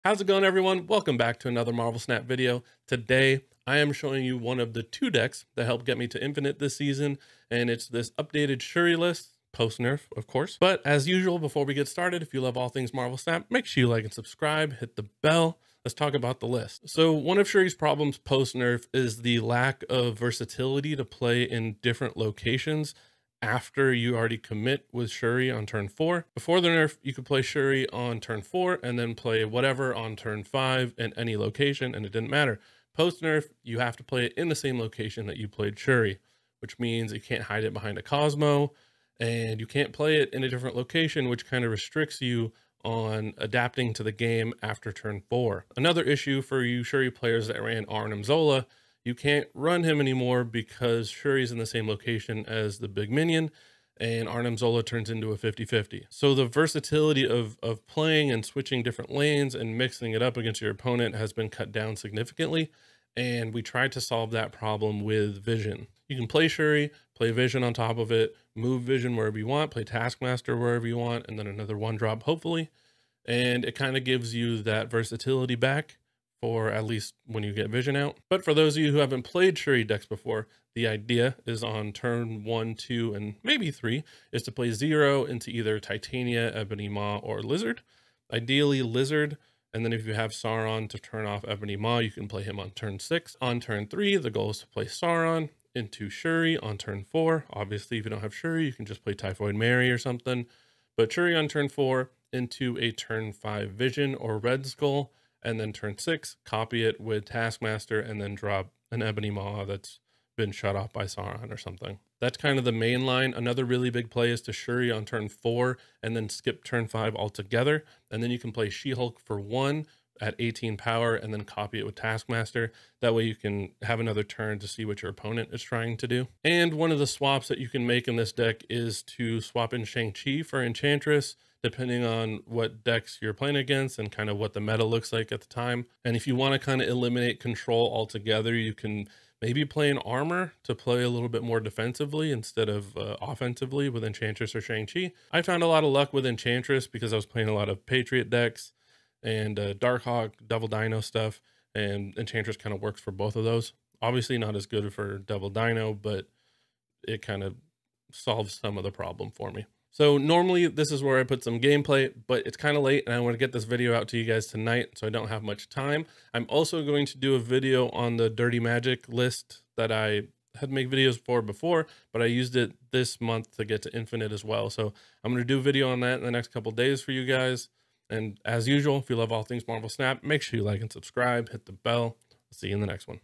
How's it going, everyone? Welcome back to another Marvel Snap video. Today, I am showing you one of the two decks that helped get me to Infinite this season, and it's this updated Shuri list, post-nerf, of course. But as usual, before we get started, if you love all things Marvel Snap, make sure you like and subscribe, hit the bell. Let's talk about the list. So one of Shuri's problems post-nerf is the lack of versatility to play in different locations after you already commit with Shuri on turn 4. Before the nerf, you could play Shuri on turn 4 and then play whatever on turn 5 in any location, and it didn't matter. Post nerf, you have to play it in the same location that you played Shuri, which means you can't hide it behind a Cosmo, and you can't play it in a different location, which kind of restricts you on adapting to the game after turn 4. Another issue for you Shuri players that ran Arnim Zola, you can't run him anymore because Shuri's in the same location as the big minion, and Arnim Zola turns into a 50-50. So the versatility of playing and switching different lanes and mixing it up against your opponent has been cut down significantly, and we tried to solve that problem with Vision. You can play Shuri, play Vision on top of it, move Vision wherever you want, play Taskmaster wherever you want, and then another one drop hopefully, and it kind of gives you that versatility back for at least when you get Vision out. But for those of you who haven't played Shuri decks before, the idea is on turn 1, 2, and maybe 3 is to play 0 into either Titania, Ebony Maw, or Lizard. Ideally Lizard, and then if you have Sauron to turn off Ebony Maw, you can play him on turn 6. On turn 3, the goal is to play Sauron into Shuri on turn 4. Obviously, if you don't have Shuri, you can just play Typhoid Mary or something. But Shuri on turn 4 into a turn 5 Vision or Red Skull, and then turn 6, copy it with Taskmaster, and then drop an Ebony Maw that's been shut off by Sauron or something. That's kind of the main line. Another really big play is to Shuri on turn 4, and then skip turn 5 altogether. And then you can play She-Hulk for 1 at 18 power, and then copy it with Taskmaster. That way you can have another turn to see what your opponent is trying to do. And one of the swaps that you can make in this deck is to swap in Shang-Chi for Enchantress, depending on what decks you're playing against and kind of what the meta looks like at the time. And if you want to kind of eliminate control altogether, you can maybe play an armor to play a little bit more defensively instead of offensively with Enchantress or Shang-Chi. I found a lot of luck with Enchantress because I was playing a lot of Patriot decks and Darkhawk, Devil Dino stuff, and Enchantress kind of works for both of those. Obviously not as good for Devil Dino, but it kind of solves some of the problem for me. So normally this is where I put some gameplay, but it's kind of late and I want to get this video out to you guys tonight, so I don't have much time. I'm also going to do a video on the Dirty Magic list that I had made videos for before, but I used it this month to get to Infinite as well. So I'm going to do a video on that in the next couple days for you guys. And as usual, if you love all things Marvel Snap, make sure you like and subscribe, hit the bell. I'll see you in the next one.